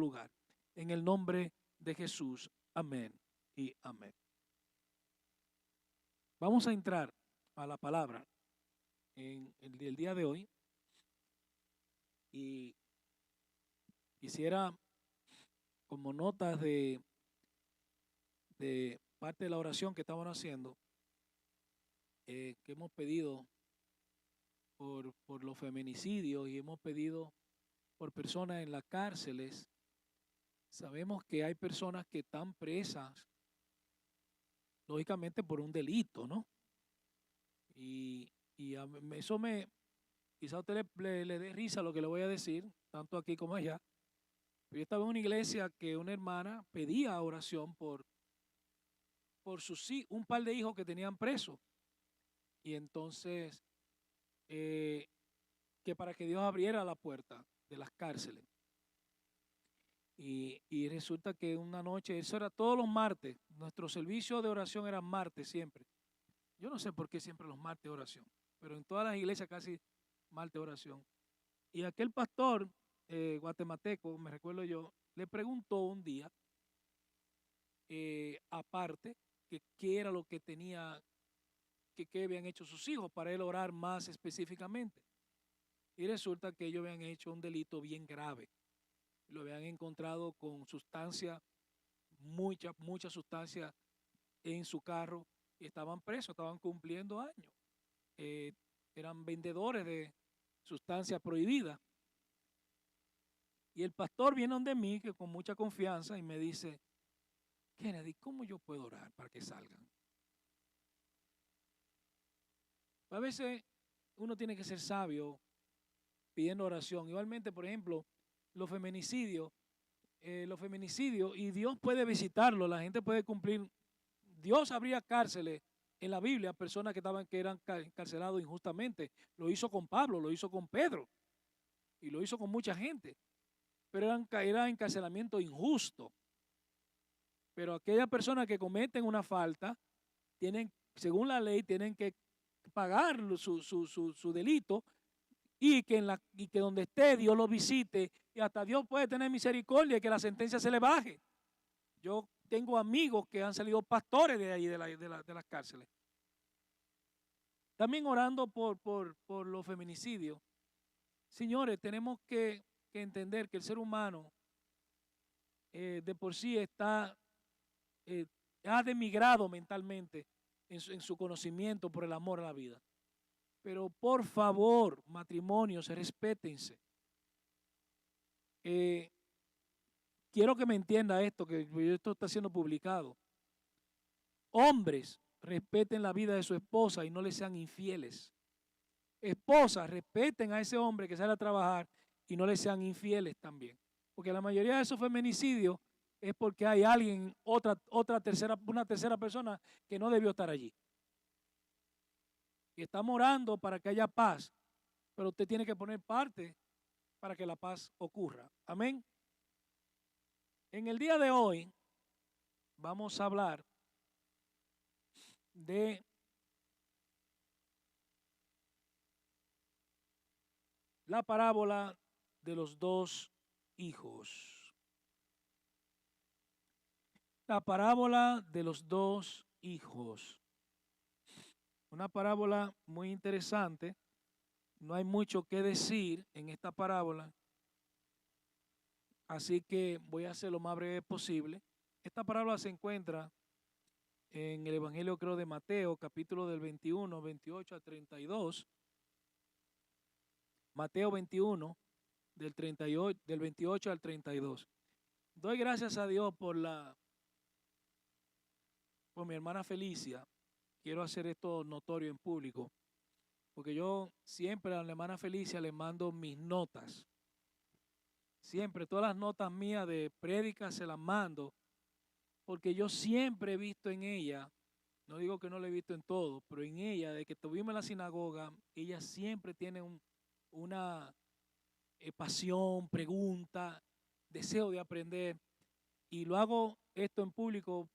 lugar. En el nombre de Jesús. Amén y amén. Vamos a entrar a la palabra en el día de hoy y quisiera, como notas de parte de la oración que estamos haciendo, que hemos pedido por los feminicidios y hemos pedido por personas en las cárceles. Sabemos que hay personas que están presas, lógicamente por un delito, ¿no? Y eso quizá a usted le dé risa lo que le voy a decir, tanto aquí como allá. Pero yo estaba en una iglesia que una hermana pedía oración por un par de hijos que tenían presos. Y entonces, que para que Dios abriera la puerta de las cárceles. Y resulta que una noche, eso era todos los martes, nuestro servicio de oración era martes siempre. Yo no sé por qué siempre los martes de oración, pero en todas las iglesias casi martes de oración. Y aquel pastor guatemalteco, me recuerdo yo, le preguntó un día, aparte, que qué era lo que tenía, que qué habían hecho sus hijos para él orar más específicamente. Y resulta que ellos habían hecho un delito bien grave. Lo habían encontrado con sustancia, mucha sustancia en su carro y estaban presos, estaban cumpliendo años. Eran vendedores de sustancias prohibidas. Y el pastor viene donde mí, que con mucha confianza, y me dice, Kennedy, ¿cómo yo puedo orar para que salgan? A veces uno tiene que ser sabio pidiendo oración. Igualmente, por ejemplo, los feminicidios, y Dios puede visitarlo, la gente puede cumplir. Dios abría cárceles en la Biblia a personas que eran encarcelados injustamente. Lo hizo con Pablo, lo hizo con Pedro y lo hizo con mucha gente. Pero era encarcelamiento injusto. Pero aquellas personas que cometen una falta, según la ley, tienen que pagar su delito y que donde esté Dios lo visite y hasta Dios puede tener misericordia y que la sentencia se le baje. Yo tengo amigos que han salido pastores de ahí, de las cárceles. También orando por los feminicidios. Señores, tenemos que entender que el ser humano de por sí ha demigrado mentalmente en su conocimiento por el amor a la vida. Pero por favor, matrimonios, respétense. Quiero que me entienda esto, que esto está siendo publicado. Hombres, respeten la vida de su esposa y no le sean infieles. Esposas, respeten a ese hombre que sale a trabajar y no le sean infieles también. Porque la mayoría de esos feminicidios es porque hay alguien, una tercera persona que no debió estar allí. Y estamos orando para que haya paz, pero usted tiene que poner parte para que la paz ocurra. Amén. En el día de hoy vamos a hablar de la parábola de los dos hijos. La parábola de los dos hijos. Una parábola muy interesante. No hay mucho que decir en esta parábola, así que voy a hacer lo más breve posible. Esta parábola se encuentra en el Evangelio, creo, de Mateo, capítulo del 21, 28 a 32. Mateo 21, del 28 al 32. Doy gracias a Dios por mi hermana Felicia. Quiero hacer esto notorio en público, porque yo siempre a la hermana Felicia le mando mis notas. Siempre, todas las notas mías de prédica se las mando, porque yo siempre he visto en ella, no digo que no lo he visto en todo, pero en ella, de que estuvimos en la sinagoga, ella siempre tiene una pasión, pregunta, deseo de aprender, y lo hago esto en público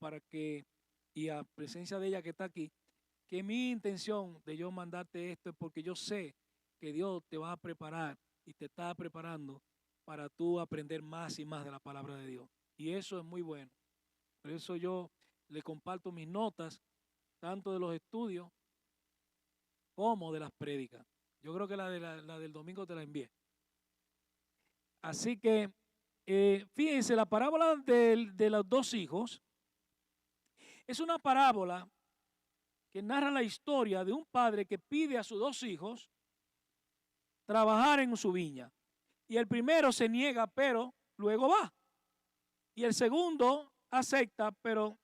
y a presencia de ella que está aquí, que mi intención de yo mandarte esto es porque yo sé que Dios te va a preparar y te está preparando para tú aprender más y más de la palabra de Dios. Y eso es muy bueno. Por eso yo le comparto mis notas, tanto de los estudios como de las prédicas. Yo creo que la del domingo te la envié. Así que, fíjense, la parábola de los dos hijos es una parábola que narra la historia de un padre que pide a sus dos hijos trabajar en su viña. Y el primero se niega, pero luego va. Y el segundo acepta, pero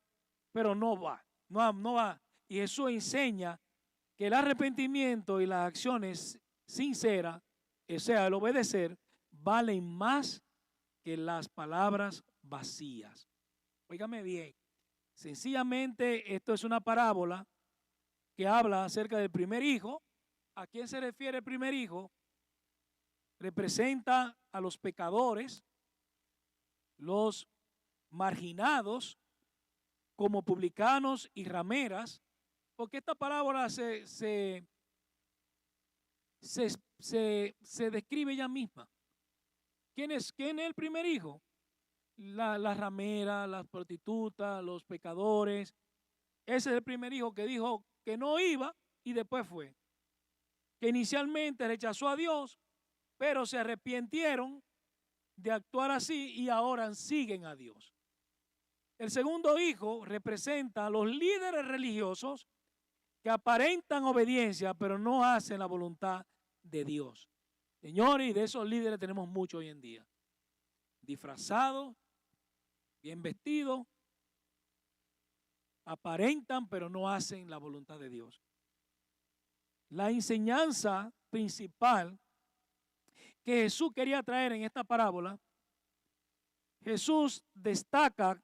no va. No va. Y Jesús enseña que el arrepentimiento y las acciones sinceras, o sea, el obedecer, valen más que las palabras vacías. Óigame bien, sencillamente esto es una parábola que habla acerca del primer hijo. ¿A quién se refiere el primer hijo? Representa a los pecadores, los marginados, como publicanos y rameras, porque esta parábola se describe ella misma. ¿Quién es el primer hijo? Las rameras, las prostitutas, los pecadores. Ese es el primer hijo que dijo que no iba y después fue. Que inicialmente rechazó a Dios, pero se arrepintieron de actuar así y ahora siguen a Dios. El segundo hijo representa a los líderes religiosos que aparentan obediencia, pero no hacen la voluntad de Dios. Señores, y de esos líderes tenemos mucho hoy en día. Disfrazados, bien vestidos, aparentan, pero no hacen la voluntad de Dios. La enseñanza principal que Jesús quería traer en esta parábola, Jesús destaca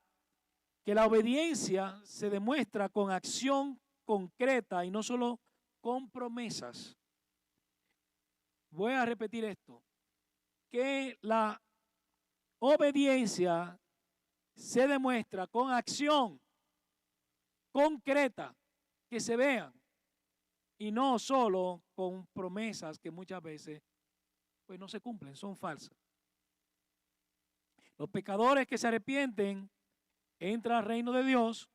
que la obediencia se demuestra con acción concreta y no solo con promesas. Voy a repetir esto, que la obediencia se demuestra con acción concreta, que se vean, y no solo con promesas que muchas veces pues no se cumplen, son falsas. Los pecadores que se arrepienten entran al reino de Dios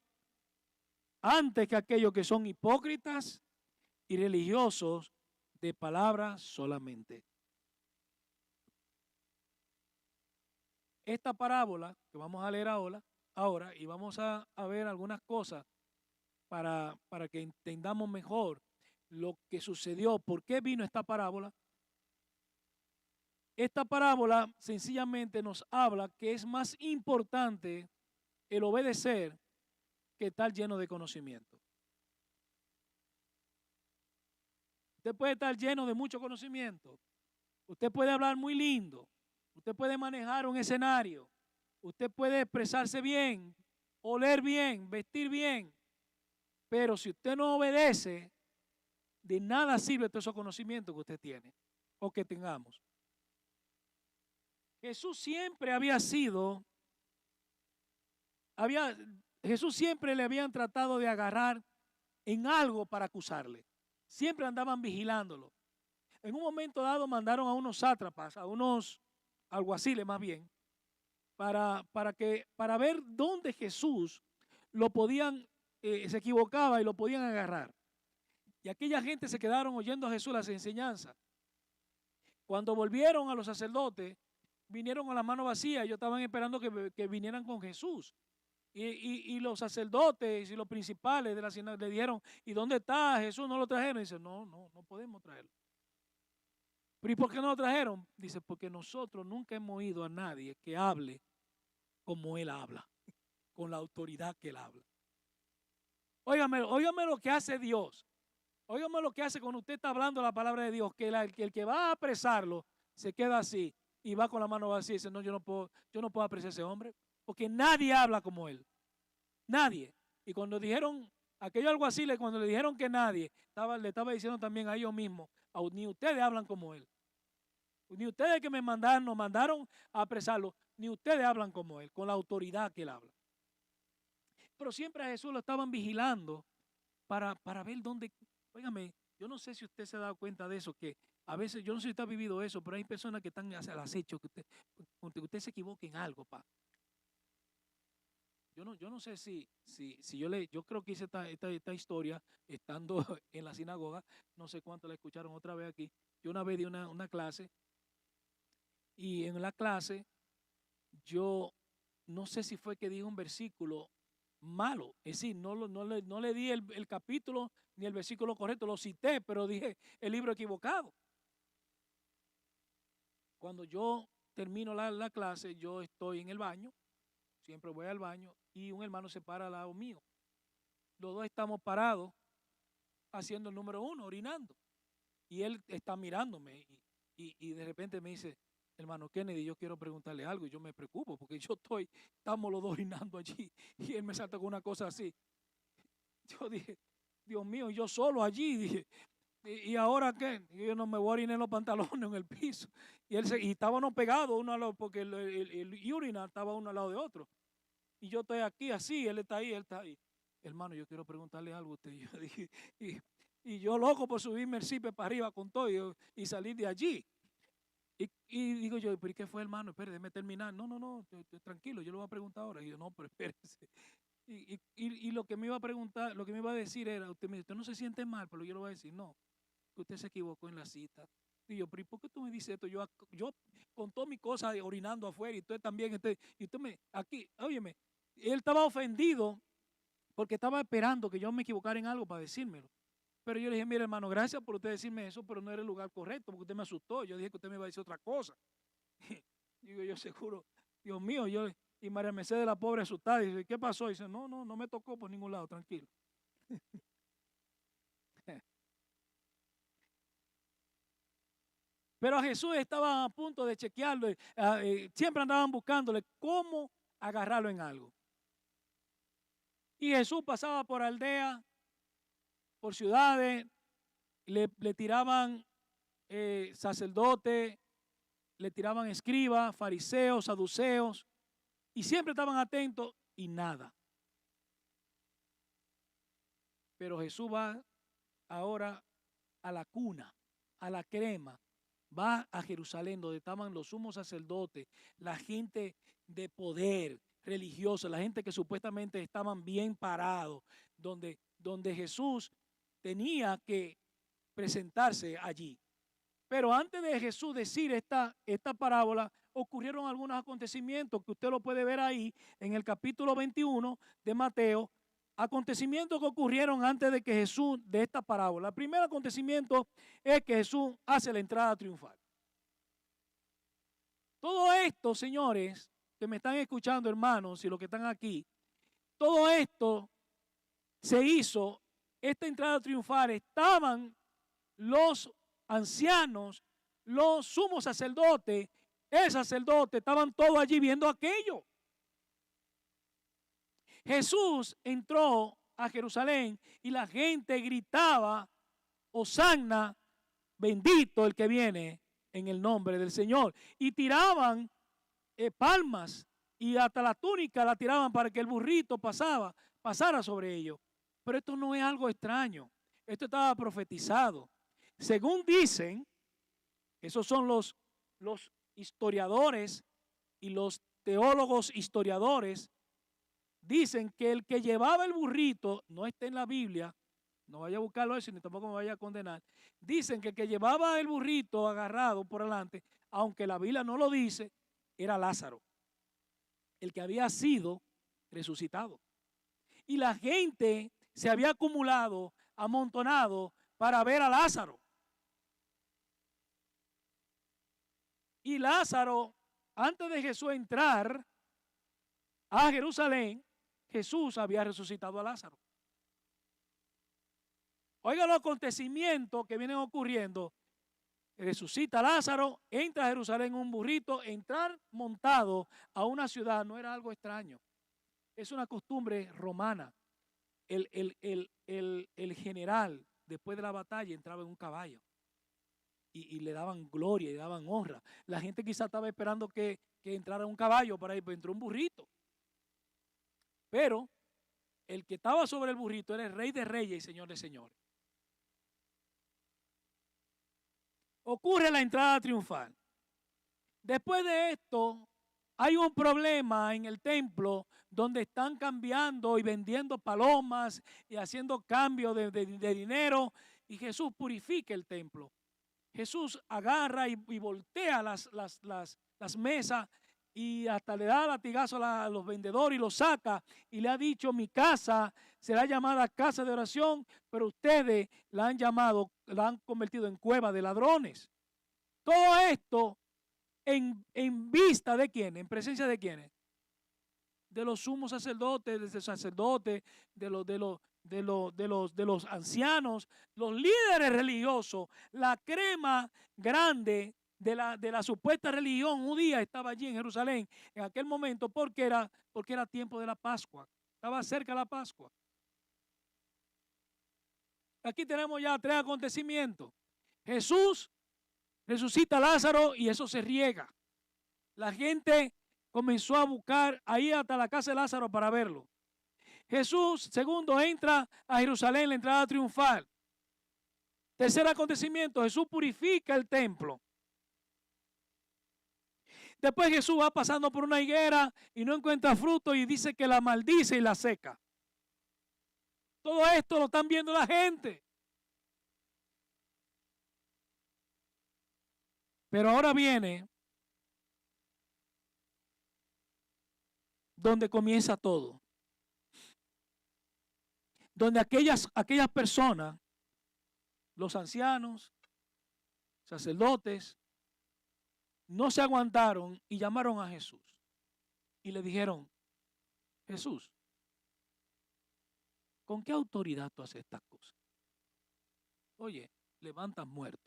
antes que aquellos que son hipócritas y religiosos de palabras solamente. Esta parábola que vamos a leer ahora y vamos a ver algunas cosas para que entendamos mejor lo que sucedió, por qué vino esta parábola. Esta parábola sencillamente nos habla que es más importante el obedecer que estar lleno de conocimiento. Usted puede estar lleno de mucho conocimiento. Usted puede hablar muy lindo. Usted puede manejar un escenario. Usted puede expresarse bien, oler bien, vestir bien. Pero si usted no obedece, de nada sirve todo ese conocimiento que usted tiene o que tengamos. Jesús siempre Jesús siempre le habían tratado de agarrar en algo para acusarle. Siempre andaban vigilándolo. En un momento dado mandaron a unos sátrapas, a unos alguaciles más bien, para ver dónde Jesús lo podían, se equivocaba y lo podían agarrar. Y aquella gente se quedaron oyendo a Jesús las enseñanzas. Cuando volvieron a los sacerdotes, vinieron con las manos vacías. Ellos estaban esperando que vinieran con Jesús. Y los sacerdotes y los principales de la sinagoga le dijeron, ¿y dónde está Jesús? ¿No lo trajeron? Y dice, no podemos traerlo. ¿Pero y por qué no lo trajeron? Dice, porque nosotros nunca hemos oído a nadie que hable como Él habla, con la autoridad que Él habla. Óigame lo que hace Dios. Óigame lo que hace cuando usted está hablando la palabra de Dios, que el que va a apresarlo se queda así y va con la mano vacía y dice, no, yo no puedo apresar a ese hombre, porque nadie habla como él. Nadie. Y cuando dijeron, aquellos alguaciles, cuando le dijeron que nadie, le estaba diciendo también a ellos mismos, ni ustedes hablan como él. Ni ustedes que nos mandaron a apresarlo, ni ustedes hablan como él, con la autoridad que él habla. Pero siempre a Jesús lo estaban vigilando para ver dónde. Óigame, yo no sé si usted se ha dado cuenta de eso, que A veces, yo no sé si usted ha vivido eso, pero hay personas que están al acecho, que usted se equivoque en algo, pa. Yo no sé si yo creo que hice esta historia estando en la sinagoga, no sé cuánto la escucharon otra vez aquí. Yo una vez di una clase y en la clase yo no sé si fue que dije un versículo malo, es decir, no le di el capítulo ni el versículo correcto, lo cité, pero dije el libro equivocado. Cuando yo termino la clase, yo estoy en el baño, siempre voy al baño, y un hermano se para al lado mío. Los dos estamos parados haciendo el número 1, orinando. Y él está mirándome y de repente me dice, hermano Kennedy, yo quiero preguntarle algo. Y yo me preocupo porque estamos los dos orinando allí y él me salta con una cosa así. Yo dije, Dios mío, yo solo allí, dije, ¿y ahora qué? Y yo no me voy a orinar en los pantalones en el piso. Y estábamos pegados uno al lado porque el urinal estaba uno al lado de otro. Y yo estoy aquí así, él está ahí, él está ahí. Hermano, yo quiero preguntarle algo a usted. Yo dije, y yo loco por subirme el cipe para arriba con todo y salir de allí. Y digo yo, ¿pero qué fue, hermano? Espere, déjeme terminar. No, tranquilo, yo le voy a preguntar ahora. Y yo, no, pero espérese. Y lo que me iba a preguntar, lo que me iba a decir era, usted me dice, usted no se siente mal, pero yo le voy a decir, no, que usted se equivocó en la cita. Y yo, pero ¿y por qué tú me dices esto? Yo con todas mis cosas orinando afuera y usted también, y usted aquí, óyeme, él estaba ofendido porque estaba esperando que yo me equivocara en algo para decírmelo. Pero yo le dije, mire hermano, gracias por usted decirme eso, pero no era el lugar correcto, porque usted me asustó. Yo dije que usted me iba a decir otra cosa. Digo, yo seguro, Dios mío, y María Mercedes, la pobre asustada, dice, ¿qué pasó? Y dice, no me tocó por ningún lado, tranquilo. Pero a Jesús estaban a punto de chequearlo, siempre andaban buscándole cómo agarrarlo en algo. Y Jesús pasaba por aldeas, por ciudades, le tiraban sacerdotes, le tiraban escribas, fariseos, saduceos, y siempre estaban atentos y nada. Pero Jesús va ahora a la cuna, a la crema, va a Jerusalén, donde estaban los sumos sacerdotes, la gente de poder religioso, la gente que supuestamente estaban bien parados, donde Jesús tenía que presentarse allí. Pero antes de Jesús decir esta parábola, ocurrieron algunos acontecimientos que usted lo puede ver ahí en el capítulo 21 de Mateo, acontecimientos que ocurrieron antes de que Jesús de esta parábola. El primer acontecimiento es que Jesús hace la entrada triunfal. Todo esto, señores, que me están escuchando, hermanos, y los que están aquí, todo esto se hizo, esta entrada triunfal, estaban los ancianos, los sumos sacerdotes, el sacerdote, estaban todos allí viendo aquello. Jesús entró a Jerusalén y la gente gritaba, Hosanna, bendito el que viene en el nombre del Señor. Y tiraban palmas y hasta la túnica la tiraban para que el burrito pasara sobre ellos. Pero esto no es algo extraño, esto estaba profetizado. Según dicen, esos son los historiadores y los teólogos historiadores, dicen que el que llevaba el burrito, no está en la Biblia, no vaya a buscarlo eso ni tampoco me vaya a condenar, dicen que el que llevaba el burrito agarrado por delante, aunque la Biblia no lo dice, era Lázaro, el que había sido resucitado. Y la gente se había acumulado, amontonado para ver a Lázaro. Y Lázaro, antes de Jesús entrar a Jerusalén, Jesús había resucitado a Lázaro. Oiga los acontecimientos que vienen ocurriendo. Resucita a Lázaro, entra a Jerusalén un burrito. Entrar montado a una ciudad no era algo extraño. Es una costumbre romana. El general, después de la batalla, entraba en un caballo. Y le daban gloria y le daban honra. La gente quizá estaba esperando que entrara un caballo para ir, pero entró un burrito. Pero el que estaba sobre el burrito era el Rey de Reyes y Señor de Señores. ocurre la entrada triunfal. Después de esto, hay un problema en el templo donde están cambiando y vendiendo palomas y haciendo cambio de dinero, y Jesús purifica el templo. Jesús agarra y voltea las mesas y hasta le da latigazo a los vendedores y los saca, y le ha dicho: mi casa será llamada casa de oración, pero ustedes la han convertido en cueva de ladrones. Todo esto en vista de quién, en presencia de quiénes, de los sumos sacerdotes, de los sacerdotes, de los ancianos, los líderes religiosos, la crema grande de la supuesta religión judía estaba allí en Jerusalén en aquel momento, porque era tiempo de la Pascua, estaba cerca la Pascua. Aquí tenemos ya 3 acontecimientos. Jesús resucita a Lázaro y eso se riega. La gente comenzó a buscar ahí hasta la casa de Lázaro para verlo. Jesús, segundo, entra a Jerusalén, la entrada triunfal. Tercer acontecimiento, Jesús purifica el templo. Después Jesús va pasando por una higuera y no encuentra fruto y dice que la maldice y la seca. Todo esto lo están viendo la gente. Pero ahora viene donde comienza todo. Donde aquellas personas, los ancianos, sacerdotes, no se aguantaron y llamaron a Jesús. Y le dijeron: Jesús, ¿con qué autoridad tú haces estas cosas? Oye, levantas muertos.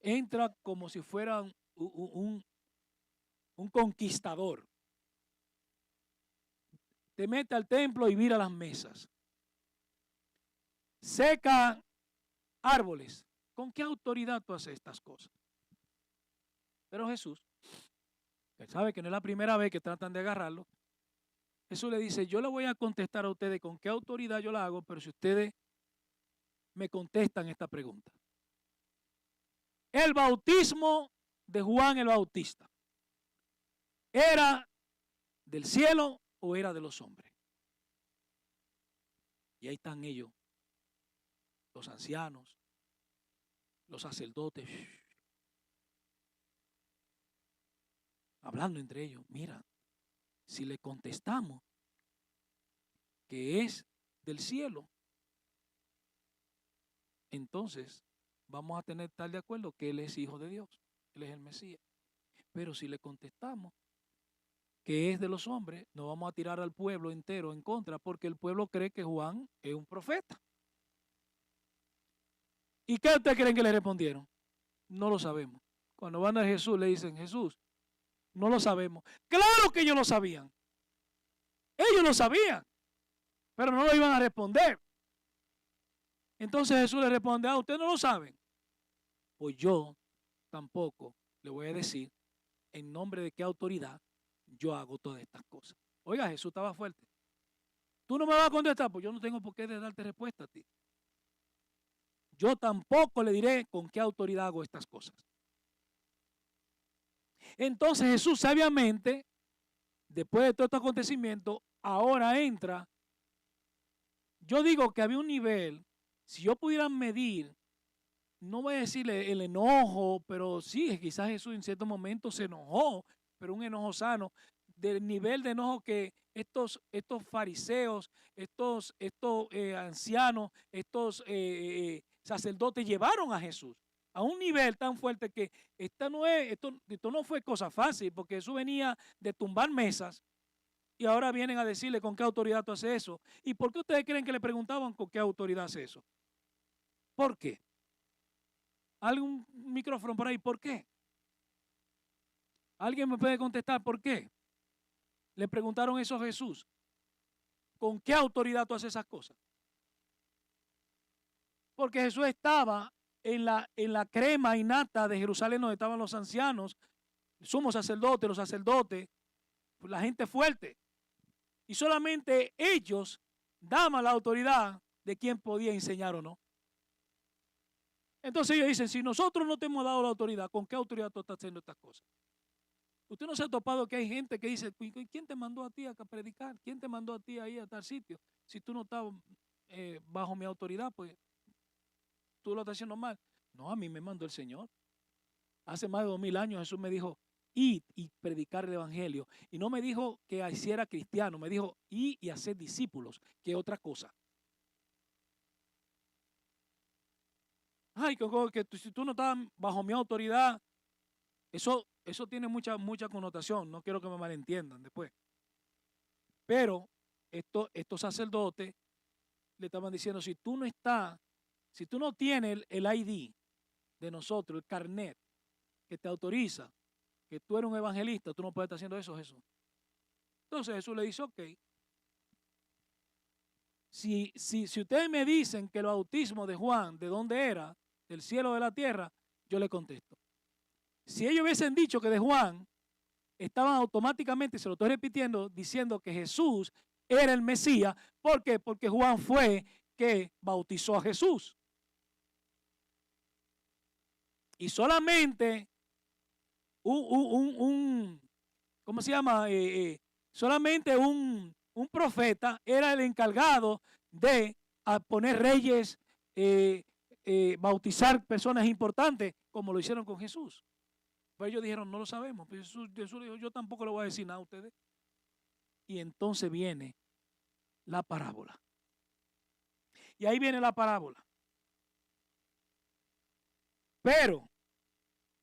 Entra como si fuera un conquistador. Te mete al templo y vira las mesas. Seca árboles. ¿Con qué autoridad tú haces estas cosas? Pero Jesús, que sabe que no es la primera vez que tratan de agarrarlo, Jesús le dice: yo le voy a contestar a ustedes con qué autoridad yo la hago, pero si ustedes me contestan esta pregunta. El bautismo de Juan el Bautista, ¿era del cielo o era de los hombres? Y ahí están ellos, los ancianos, los sacerdotes, hablando entre ellos. Mira, si le contestamos que es del cielo, entonces vamos a tener que estar de acuerdo que Él es hijo de Dios, Él es el Mesías. Pero si le contestamos que es de los hombres, nos vamos a tirar al pueblo entero en contra, porque el pueblo cree que Juan es un profeta. ¿Y qué ustedes creen que le respondieron? No lo sabemos. Cuando van a Jesús le dicen: Jesús, no lo sabemos. Claro que ellos lo sabían. Ellos lo sabían, pero no lo iban a responder. Entonces Jesús le responde: ustedes no lo saben. Pues yo tampoco le voy a decir en nombre de qué autoridad yo hago todas estas cosas. Oiga, Jesús estaba fuerte. Tú no me vas a contestar, pues yo no tengo por qué darte respuesta a ti. Yo tampoco le diré con qué autoridad hago estas cosas. Entonces Jesús sabiamente, después de todo este acontecimiento, ahora entra. Yo digo que había un nivel, si yo pudiera medir, no voy a decirle el enojo, pero sí, quizás Jesús en cierto momento se enojó, pero un enojo sano, del nivel de enojo que estos fariseos, estos ancianos, estos sacerdotes llevaron a Jesús a un nivel tan fuerte que esto no fue cosa fácil, porque Jesús venía de tumbar mesas y ahora vienen a decirle con qué autoridad tú haces eso. ¿Y por qué ustedes creen que le preguntaban con qué autoridad hace eso? ¿Por qué? ¿Algún micrófono por ahí? ¿Por qué? ¿Alguien me puede contestar por qué? Le preguntaron eso a Jesús. ¿Con qué autoridad tú haces esas cosas? Porque Jesús estaba en la crema innata de Jerusalén, donde estaban los ancianos, el sumo sacerdote, los sacerdotes, la gente fuerte. Y solamente ellos daban la autoridad de quién podía enseñar o no. Entonces ellos dicen, si nosotros no te hemos dado la autoridad, ¿con qué autoridad tú estás haciendo estas cosas? Usted no se ha topado que hay gente que dice, ¿quién te mandó a ti a predicar? ¿Quién te mandó a ti ahí a tal sitio? Si tú no estás bajo mi autoridad, pues tú lo estás haciendo mal. No, a mí me mandó el Señor. Hace más de 2000 años Jesús me dijo, id y predicar el evangelio. Y no me dijo que hiciera cristiano, me dijo, id y hacer discípulos, que otra cosa. Ay, que si tú no estás bajo mi autoridad, eso tiene mucha connotación. No quiero que me malentiendan después. Pero estos sacerdotes le estaban diciendo, si tú no tienes el ID de nosotros, el carnet que te autoriza, que tú eres un evangelista, tú no puedes estar haciendo eso, Jesús. Entonces Jesús le dice, ok, si ustedes me dicen que el bautismo de Juan, ¿de dónde era? Del cielo o de la tierra, yo le contesto. Si ellos hubiesen dicho que de Juan, estaban automáticamente, se lo estoy repitiendo, diciendo que Jesús era el Mesías. ¿Por qué? Porque Juan fue que bautizó a Jesús. Y solamente ¿cómo se llama? Solamente un profeta era el encargado de poner reyes, bautizar personas importantes, como lo hicieron con Jesús. Pero ellos dijeron, no lo sabemos. Pero Jesús dijo, yo tampoco le voy a decir nada a ustedes. Y entonces viene la parábola. Y ahí viene la parábola. Pero,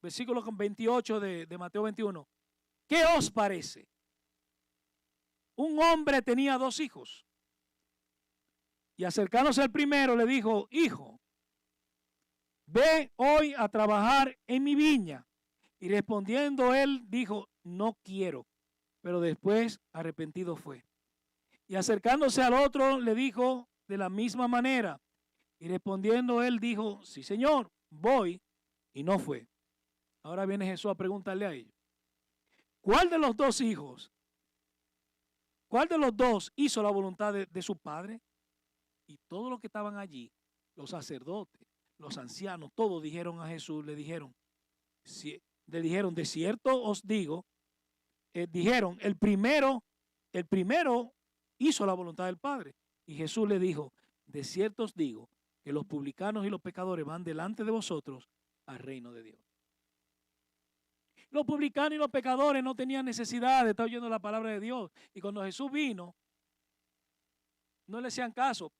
versículo 28 de Mateo 21. ¿Qué os parece? Un hombre tenía 2 hijos. Y acercándose al primero le dijo, hijo, ve hoy a trabajar en mi viña. Y respondiendo él dijo, no quiero. Pero después arrepentido fue. Y acercándose al otro le dijo de la misma manera. Y respondiendo él dijo, sí señor, voy. Y no fue. Ahora viene Jesús a preguntarle a ellos. ¿Cuál de los 2 hijos? ¿Cuál de los 2 hizo la voluntad de su padre? Y todos los que estaban allí, los sacerdotes, los ancianos, todos dijeron a Jesús, le dijeron, de cierto os digo, dijeron, el primero hizo la voluntad del Padre. Y Jesús le dijo, de cierto os digo, que los publicanos y los pecadores van delante de vosotros al reino de Dios. Los publicanos y los pecadores no tenían necesidad de estar oyendo la palabra de Dios. Y cuando Jesús vino, no le hacían caso.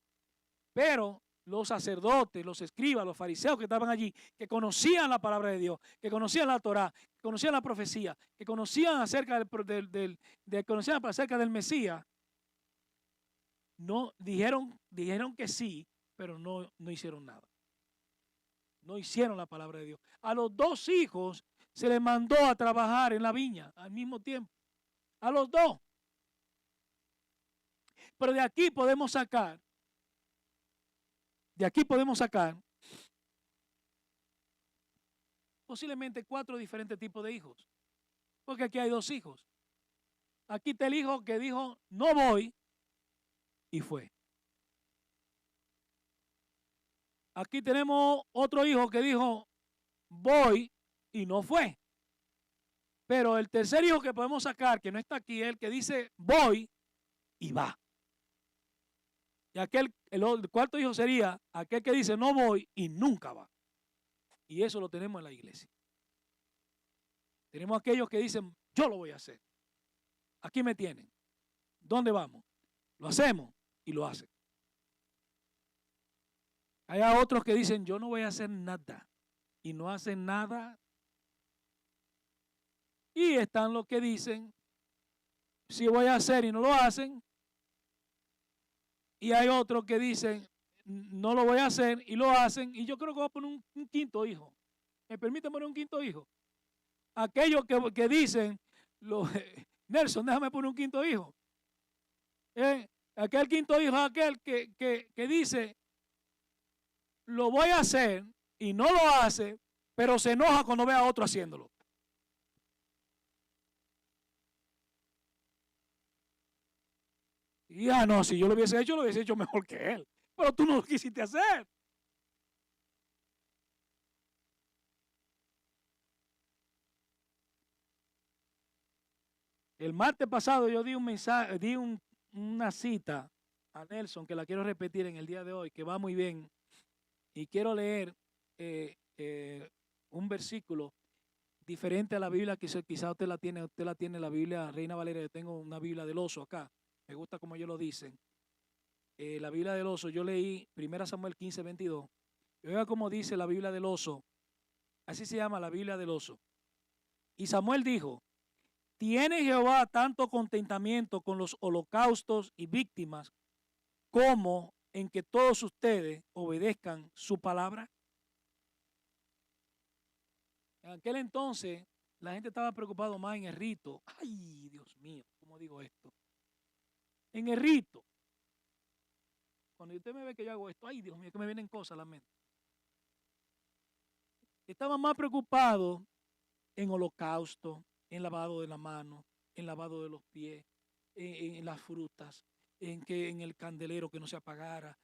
Pero los sacerdotes, los escribas, los fariseos que estaban allí, que conocían la palabra de Dios, que conocían la Torá, que conocían la profecía, que conocían acerca del Mesías, no dijeron que sí, pero no hicieron nada. No hicieron la palabra de Dios. A los 2 hijos se les mandó a trabajar en la viña al mismo tiempo. A los 2. Pero de aquí podemos sacar posiblemente 4 diferentes tipos de hijos. Porque aquí hay 2 hijos. Aquí está el hijo que dijo, no voy, y fue. Aquí tenemos otro hijo que dijo, voy, y no fue. Pero el tercer hijo que podemos sacar, que no está aquí, es el que dice, voy, y va. Y el cuarto hijo sería aquel que dice, no voy, y nunca va. Y eso lo tenemos en la iglesia. Tenemos aquellos que dicen, yo lo voy a hacer. Aquí me tienen. ¿Dónde vamos? Lo hacemos y lo hacen. Hay otros que dicen, yo no voy a hacer nada. Y no hacen nada. Y están los que dicen, sí voy a hacer y no lo hacen. Y hay otros que dicen, no lo voy a hacer y lo hacen. Y yo creo que voy a poner un quinto hijo. ¿Me permite poner un quinto hijo? Aquellos que dicen, Nelson, déjame poner un quinto hijo. Aquel quinto hijo es aquel que dice, lo voy a hacer y no lo hace, pero se enoja cuando ve a otro haciéndolo. Y no, si yo lo hubiese hecho mejor que él. Pero tú no lo quisiste hacer. El martes pasado yo di un mensaje, una cita a Nelson que la quiero repetir en el día de hoy, que va muy bien. Y quiero leer un versículo diferente a la Biblia, que quizá usted la tiene la Biblia Reina Valera. Yo tengo una Biblia del oso acá, me gusta como ellos lo dicen. La Biblia del oso, yo leí 1 Samuel 15:22. Y oiga cómo dice la Biblia del oso, así se llama la Biblia del oso. Y Samuel dijo: ¿tiene Jehová tanto contentamiento con los holocaustos y víctimas como en que todos ustedes obedezcan su palabra? En aquel entonces, la gente estaba preocupada más en el rito. Ay, Dios mío, ¿cómo digo esto? En el rito. Cuando usted me ve que yo hago esto, ay, Dios mío, que me vienen cosas a la mente. Estaba más preocupado en holocausto, en lavado de la mano, en lavado de los pies, en las frutas, en el candelero que no se apagara,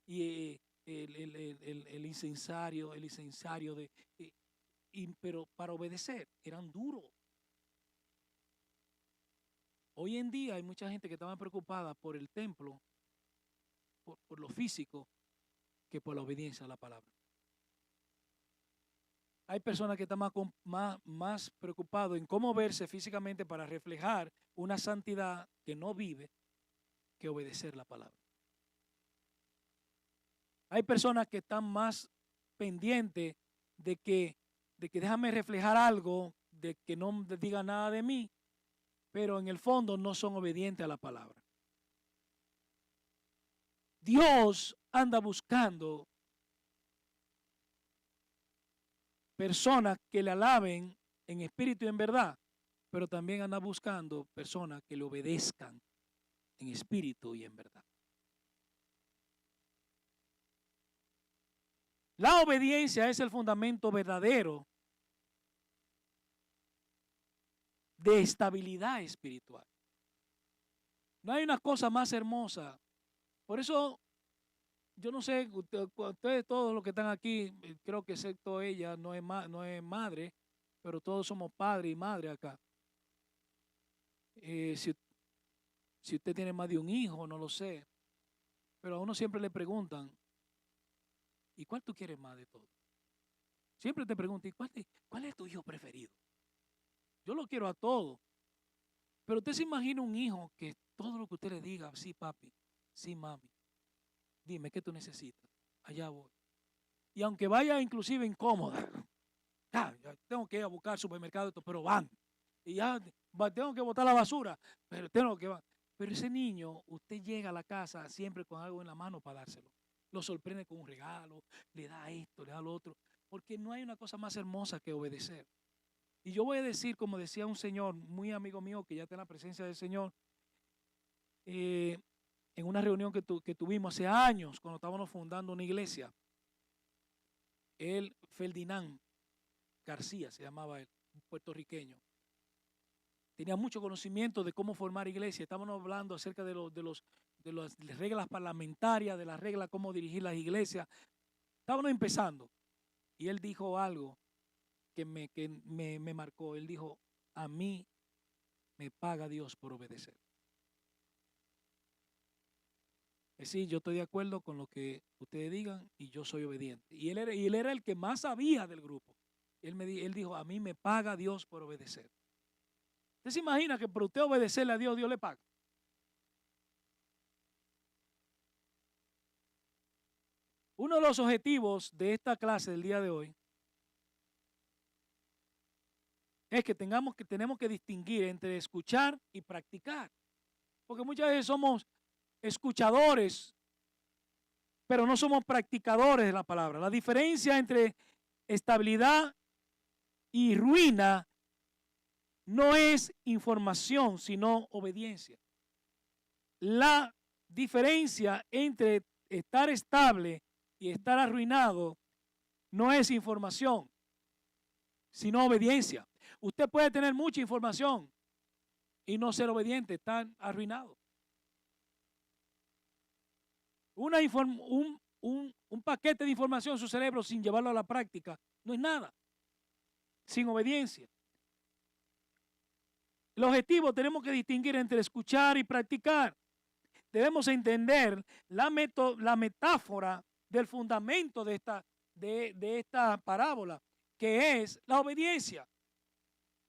y el incensario, pero para obedecer eran duros. Hoy en día hay mucha gente que estaba preocupada por el templo, por lo físico, que por la obediencia a la palabra. Hay personas que están más preocupados en cómo verse físicamente para reflejar una santidad que no vive que obedecer la palabra. Hay personas que están más pendientes de que déjame reflejar algo, de que no diga nada de mí, pero en el fondo no son obedientes a la palabra. Dios anda buscando personas que le alaben en espíritu y en verdad, pero también anda buscando personas que le obedezcan en espíritu y en verdad. La obediencia es el fundamento verdadero de estabilidad espiritual. No hay una cosa más hermosa. Por eso, yo no sé, ustedes todos los que están aquí, creo que excepto ella, no es madre, pero todos somos padre y madre acá. Si usted tiene más de un hijo, no lo sé. Pero a uno siempre le preguntan, ¿y cuál tú quieres más de todo? Siempre te preguntan, ¿y cuál es tu hijo preferido? Yo lo quiero a todos. Pero usted se imagina un hijo que todo lo que usted le diga, sí papi, sí mami, dime, ¿qué tú necesitas? Allá voy. Y aunque vaya inclusive incómoda, ya tengo que ir a buscar al supermercado, pero van. Y ya tengo que botar la basura, pero tengo que van. Pero ese niño, usted llega a la casa siempre con algo en la mano para dárselo. Lo sorprende con un regalo, le da esto, le da lo otro. Porque no hay una cosa más hermosa que obedecer. Y yo voy a decir, como decía un señor, muy amigo mío, que ya está en la presencia del Señor, en una reunión que tuvimos hace años, cuando estábamos fundando una iglesia. Él, Ferdinand García, se llamaba él, un puertorriqueño. Tenía mucho conocimiento de cómo formar iglesia. Estábamos hablando acerca de las reglas parlamentarias, de las reglas cómo dirigir las iglesias. Estábamos empezando. Y él dijo algo que me marcó. Él dijo, a mí me paga Dios por obedecer. Es decir, yo estoy de acuerdo con lo que ustedes digan y yo soy obediente. Y él era el que más sabía del grupo. Él dijo, a mí me paga Dios por obedecer. ¿Usted se imagina que por usted obedecerle a Dios, Dios le paga? Uno de los objetivos de esta clase del día de hoy es que tenemos que distinguir entre escuchar y practicar. Porque muchas veces somos escuchadores, pero no somos practicadores de la palabra. La diferencia entre estabilidad y ruina no es información, sino obediencia. La diferencia entre estar estable y estar arruinado no es información, sino obediencia. Usted puede tener mucha información y no ser obediente, estar arruinado. Un paquete de información en su cerebro sin llevarlo a la práctica no es nada, sin obediencia. El objetivo, tenemos que distinguir entre escuchar y practicar. Debemos entender la metáfora del fundamento de esta parábola, que es la obediencia.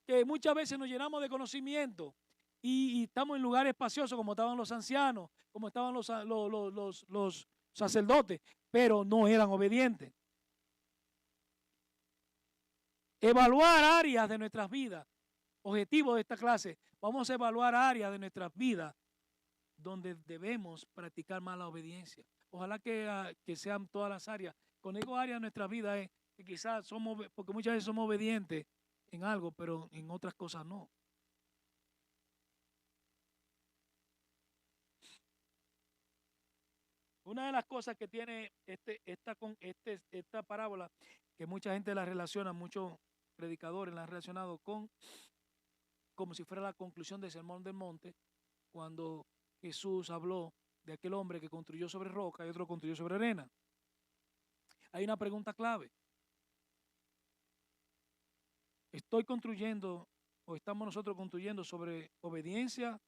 Que muchas veces nos llenamos de conocimiento y estamos en lugares espaciosos como estaban los ancianos, como estaban los sacerdotes, pero no eran obedientes. Evaluar áreas de nuestras vidas. Objetivo de esta clase, vamos a evaluar áreas de nuestras vidas donde debemos practicar más la obediencia. Ojalá que sean todas las áreas. Con digo áreas de nuestra vida es que quizás somos, porque muchas veces somos obedientes en algo, pero en otras cosas no. Una de las cosas que tiene esta parábola, que mucha gente la relaciona, muchos predicadores la han relacionado con, como si fuera la conclusión del Sermón del Monte, cuando Jesús habló de aquel hombre que construyó sobre roca y otro construyó sobre arena. Hay una pregunta clave. ¿Estoy construyendo o estamos nosotros construyendo sobre obediencia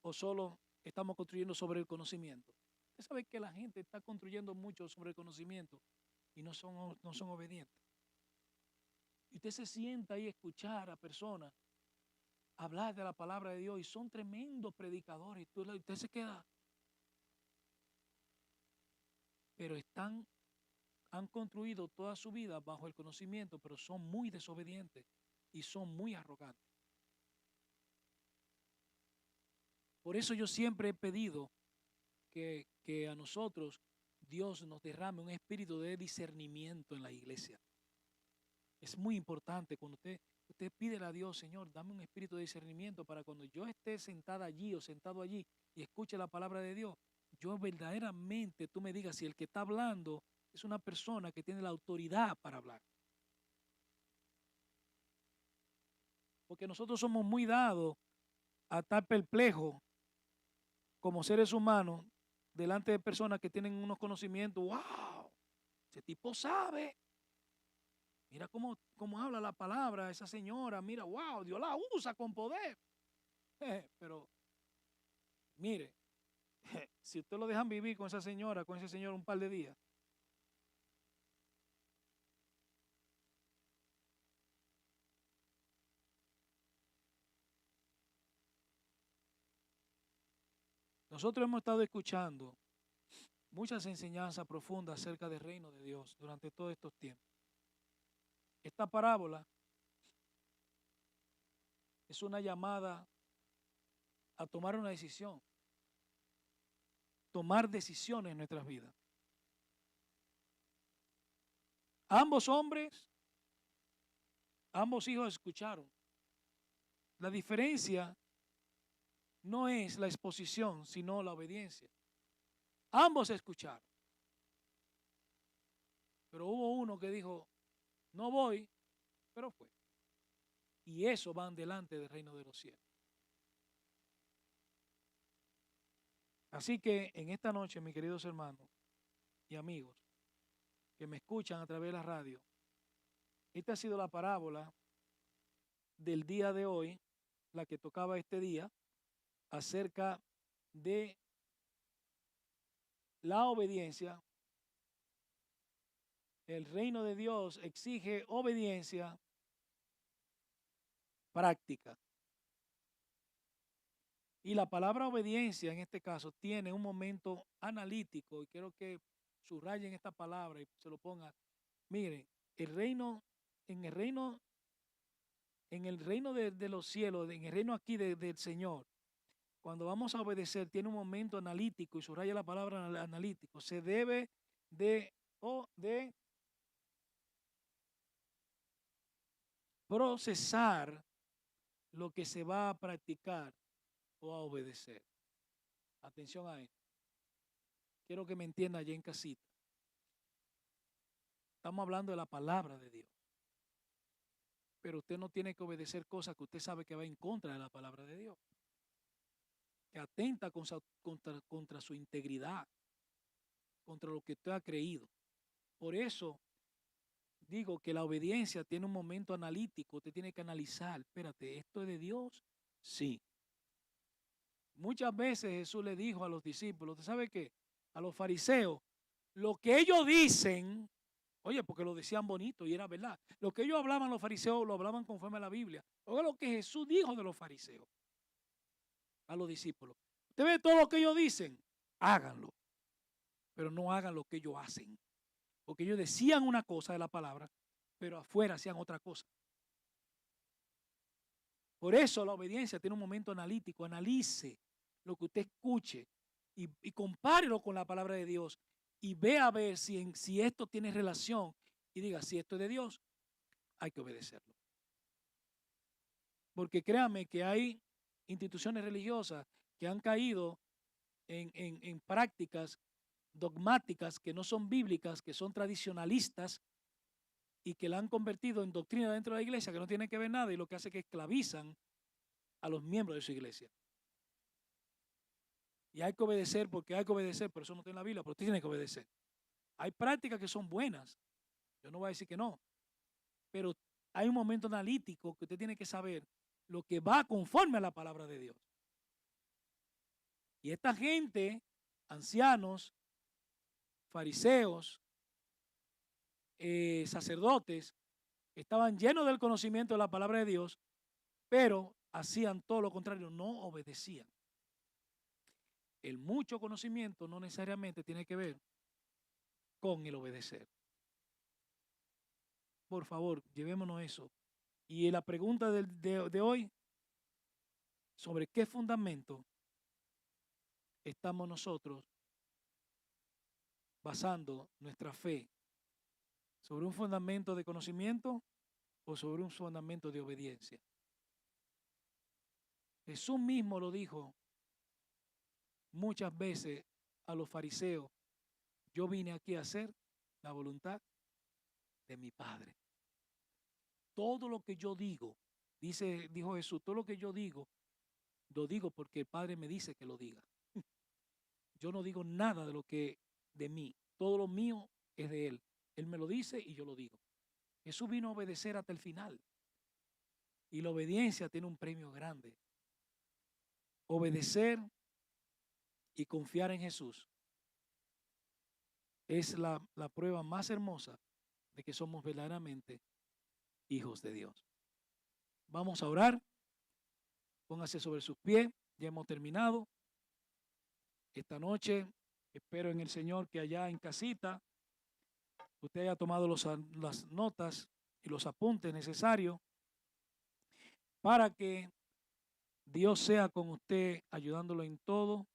o solo estamos construyendo sobre el conocimiento? Usted sabe que la gente está construyendo mucho sobre el conocimiento y no son obedientes. Y usted se sienta ahí a escuchar a personas hablar de la palabra de Dios y son tremendos predicadores. Usted se queda. Pero han construido toda su vida bajo el conocimiento, pero son muy desobedientes y son muy arrogantes. Por eso yo siempre he pedido que a nosotros Dios nos derrame un espíritu de discernimiento en la iglesia. Es muy importante cuando usted pide a Dios, Señor, dame un espíritu de discernimiento para cuando yo esté sentada allí o sentado allí y escuche la palabra de Dios, yo verdaderamente tú me digas si el que está hablando es una persona que tiene la autoridad para hablar. Porque nosotros somos muy dados a estar perplejos como seres humanos delante de personas que tienen unos conocimientos. ¡Wow! Ese tipo sabe. Mira cómo habla la palabra esa señora. Mira, wow, Dios la usa con poder. Pero, mire, si usted lo dejan vivir con esa señora, con ese señor un par de días, nosotros hemos estado escuchando muchas enseñanzas profundas acerca del reino de Dios durante todos estos tiempos. Esta parábola es una llamada a tomar una decisión, tomar decisiones en nuestras vidas. Ambos hombres, ambos hijos escucharon. La diferencia no es la exposición, sino la obediencia. Ambos escucharon. Pero hubo uno que dijo, no voy, pero fue. Y eso van delante del reino de los cielos. Así que en esta noche, mis queridos hermanos y amigos que me escuchan a través de la radio, esta ha sido la parábola del día de hoy, la que tocaba este día, acerca de la obediencia. El reino de Dios exige obediencia práctica. Y la palabra obediencia en este caso tiene un momento analítico y quiero que subrayen esta palabra y se lo pongan. Miren, el reino, en el reino, de los cielos, en el reino aquí del Señor, cuando vamos a obedecer, tiene un momento analítico y subraya la palabra analítico. Se debe de procesar lo que se va a practicar o a obedecer. Atención a esto. Quiero que me entienda allá en casita. Estamos hablando de la palabra de Dios. Pero usted no tiene que obedecer cosas que usted sabe que va en contra de la palabra de Dios. Que atenta contra su integridad, contra lo que usted ha creído. Por eso digo que la obediencia tiene un momento analítico. Usted tiene que analizar, espérate, ¿esto es de Dios Sí. Muchas veces Jesús le dijo a los discípulos, ¿usted sabe qué? A los fariseos, lo que ellos dicen, oye, porque lo decían bonito y era verdad. Lo que ellos hablaban los fariseos lo hablaban conforme a la Biblia. Oiga lo que Jesús dijo de los fariseos a los discípulos. Usted ve todo lo que ellos dicen, háganlo, pero no hagan lo que ellos hacen. Porque ellos decían una cosa de la palabra, pero afuera hacían otra cosa. Por eso la obediencia tiene un momento analítico. Analice lo que usted escuche y compárelo con la palabra de Dios y vea a ver si esto tiene relación y diga, si esto es de Dios, hay que obedecerlo. Porque créame que hay instituciones religiosas que han caído en prácticas dogmáticas que no son bíblicas, que son tradicionalistas y que la han convertido en doctrina dentro de la iglesia que no tiene que ver nada y lo que hace es que esclavizan a los miembros de su iglesia. Y hay que obedecer porque hay que obedecer, pero eso no está en la Biblia, pero usted tiene que obedecer. Hay prácticas que son buenas, yo no voy a decir que no, pero hay un momento analítico que usted tiene que saber lo que va conforme a la palabra de Dios. Y esta gente, ancianos, fariseos, sacerdotes, estaban llenos del conocimiento de la palabra de Dios, pero hacían todo lo contrario, no obedecían. El mucho conocimiento no necesariamente tiene que ver con el obedecer. Por favor, llevémonos eso. Y la pregunta de hoy, ¿sobre qué fundamento estamos nosotros basando nuestra fe? ¿Sobre un fundamento de conocimiento o sobre un fundamento de obediencia? Jesús mismo lo dijo muchas veces a los fariseos, yo vine aquí a hacer la voluntad de mi Padre. Todo lo que yo digo, dijo Jesús, todo lo que yo digo, lo digo porque el Padre me dice que lo diga. Yo no digo nada de lo que de mí, todo lo mío es de Él. Él me lo dice y yo lo digo. Jesús vino a obedecer hasta el final. Y la obediencia tiene un premio grande. Obedecer y confiar en Jesús es la prueba más hermosa de que somos verdaderamente hijos de Dios. Vamos a orar. Póngase sobre sus pies. Ya hemos terminado. Esta noche espero en el Señor que allá en casita usted haya tomado las notas y los apuntes necesarios para que Dios sea con usted ayudándolo en todo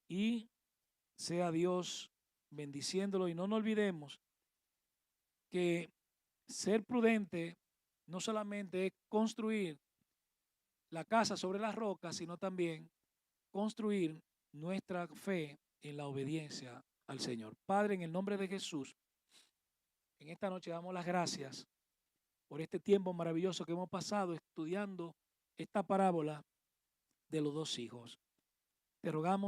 y sea Dios bendiciéndolo. Y no nos olvidemos que ser prudente no solamente es construir la casa sobre las rocas, sino también construir nuestra fe en la obediencia al Señor. Padre, en el nombre de Jesús, en esta noche damos las gracias por este tiempo maravilloso que hemos pasado estudiando esta parábola de los dos hijos. Te rogamos